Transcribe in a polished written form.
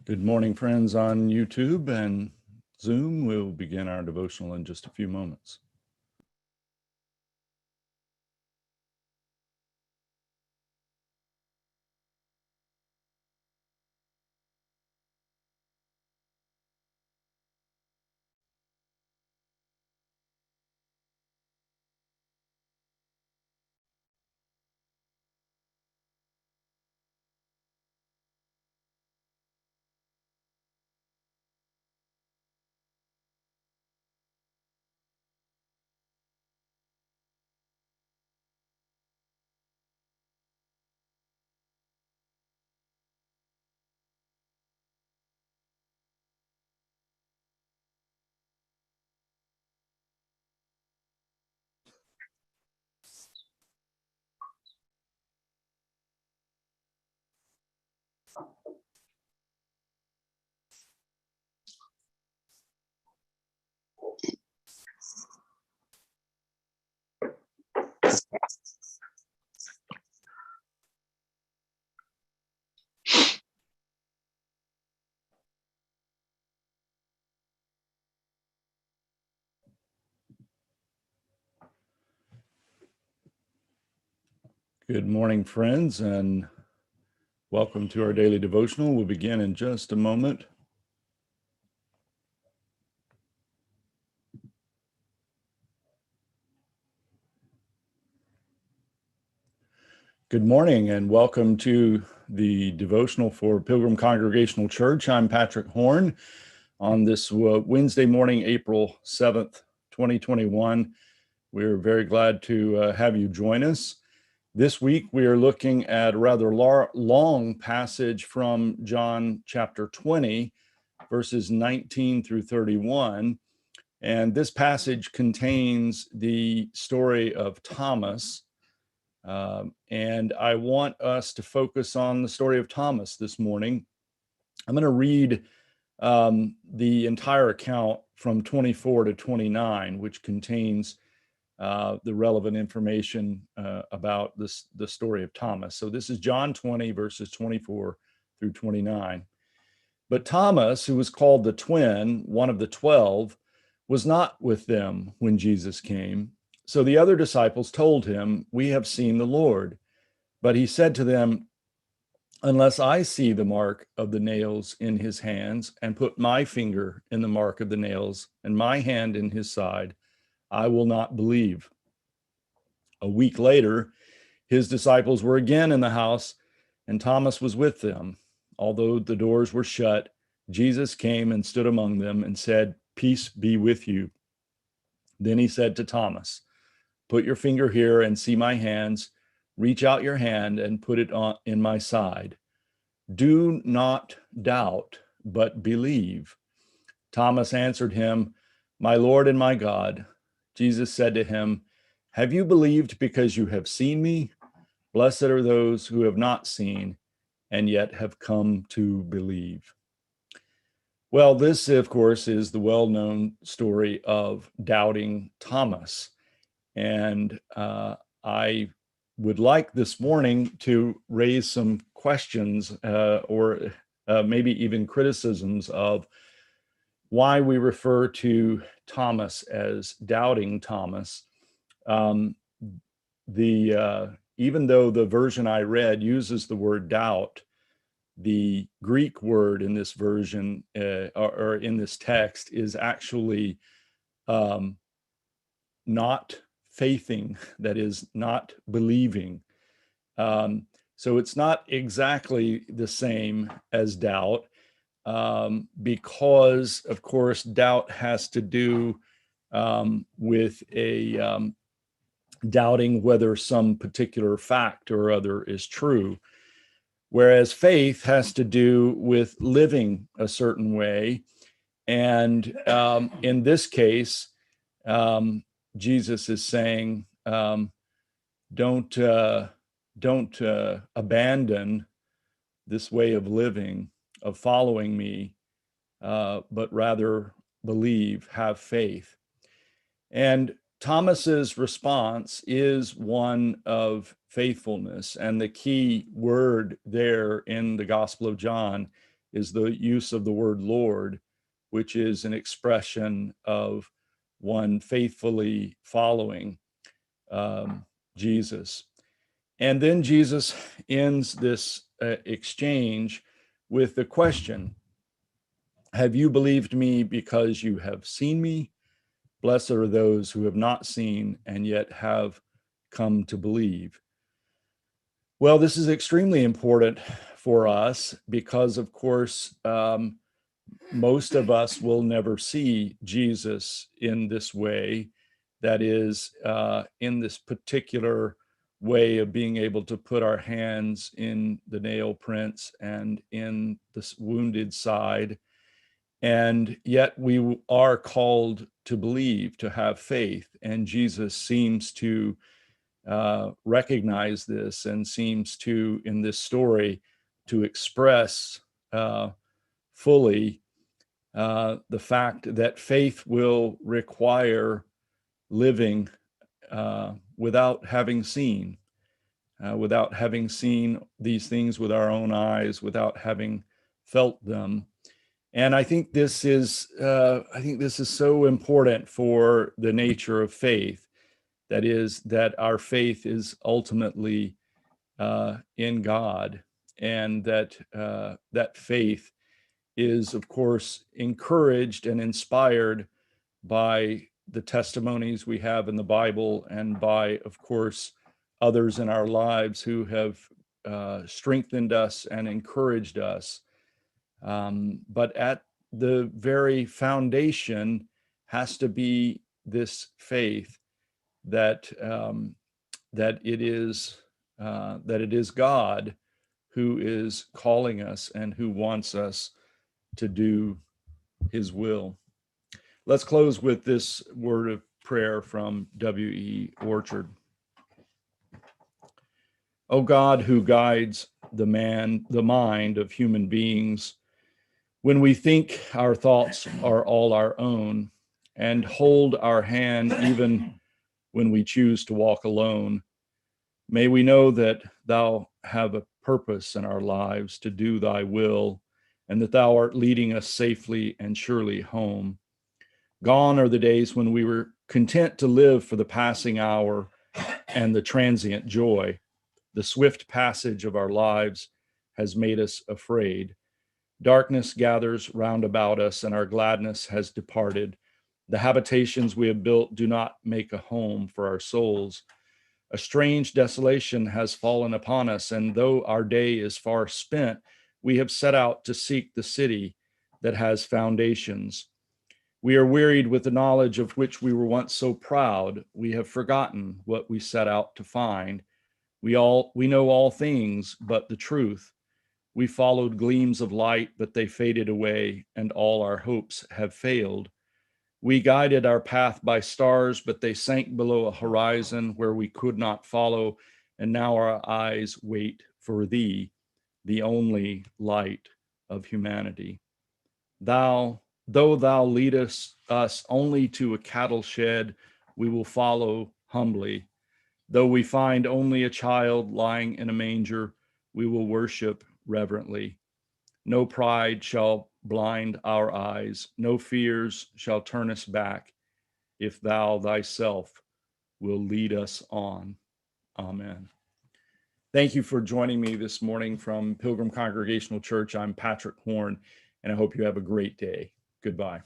Good morning, friends on YouTube and Zoom. We'll begin our devotional in just a few moments. Good morning, friends, and welcome to our daily devotional. We'll begin in just a moment. Good morning and welcome to the devotional for Pilgrim Congregational Church. I'm Patrick Horn. On this Wednesday morning, April 7th, 2021, we're very glad to have you join us. This week, we are looking at a rather long passage from John chapter 20, verses 19 through 31. And this passage contains the story of Thomas. And I want us to focus on the story of Thomas this morning. I'm going to read the entire account from 24 to 29, which contains the relevant information about the story of Thomas. So this is John 20, verses 24 through 29. But Thomas, who was called the twin, one of the 12, was not with them when Jesus came. So the other disciples told him, "We have seen the Lord." But he said to them, "Unless I see the mark of the nails in his hands and put my finger in the mark of the nails and my hand in his side, I will not believe." A week later, his disciples were again in the house, and Thomas was with them. Although the doors were shut, Jesus came and stood among them and said, "Peace be with you." Then he said to Thomas, "Put your finger here and see my hands. Reach out your hand and put it in my side. Do not doubt, but believe." Thomas answered him, "My Lord and my God." Jesus said to him, "Have you believed because you have seen me? Blessed are those who have not seen and yet have come to believe." Well, this, of course, is the well-known story of doubting Thomas. And I would like this morning to raise some questions or maybe even criticisms of why we refer to Thomas as doubting Thomas. Even though the version I read uses the word doubt, the Greek word in this version or in this text is actually not faithing, that is, not believing. So it's not exactly the same as doubt, because, of course, doubt has to do with a doubting whether some particular fact or other is true. Whereas faith has to do with living a certain way. And in this case, Jesus is saying, don't abandon this way of living, of following me, but rather believe, have faith. And Thomas's response is one of faithfulness. And the key word there in the Gospel of John is the use of the word Lord, which is an expression of one faithfully following Jesus. And then Jesus ends this exchange with the question, have you believed me because you have seen me? Blessed are those who have not seen and yet have come to believe. Well, this is extremely important for us because, of course, most of us will never see Jesus in this way. That is, in this particular way of being able to put our hands in the nail prints and in the wounded side. And yet we are called to believe, to have faith. And Jesus seems to recognize this and seems to, in this story, to express fully the fact that faith will require living without having seen these things with our own eyes, without having felt them. And I think this is so important for the nature of faith. That is, that our faith is ultimately in God, and that that faith is, of course, encouraged and inspired by the testimonies we have in the Bible, and by, of course, others in our lives who have strengthened us and encouraged us. But at the very foundation has to be this faith that that it is God who is calling us and who wants us to do His will. Let's close with this word of prayer from W.E. Orchard. O God, who guides the mind of human beings, when we think our thoughts are all our own, and hold our hand even when we choose to walk alone, may we know that Thou have a purpose in our lives to do Thy will, and that Thou art leading us safely and surely home. Gone are the days when we were content to live for the passing hour and the transient joy. The swift passage of our lives has made us afraid. Darkness gathers round about us, and our gladness has departed. The habitations we have built do not make a home for our souls. A strange desolation has fallen upon us, and though our day is far spent, we have set out to seek the city that has foundations. We are wearied with the knowledge of which we were once so proud. We have forgotten what we set out to find. We know all things but the truth. We followed gleams of light, but they faded away, and all our hopes have failed. We guided our path by stars, but they sank below a horizon where we could not follow, and now our eyes wait for Thee, the only light of humanity. Though Thou leadest us only to a cattle shed, we will follow humbly. Though we find only a child lying in a manger, we will worship reverently. No pride shall blind our eyes, no fears shall turn us back, if Thou Thyself will lead us on. Amen. Thank you for joining me this morning from Pilgrim Congregational Church. I'm Patrick Horn, and I hope you have a great day. Goodbye.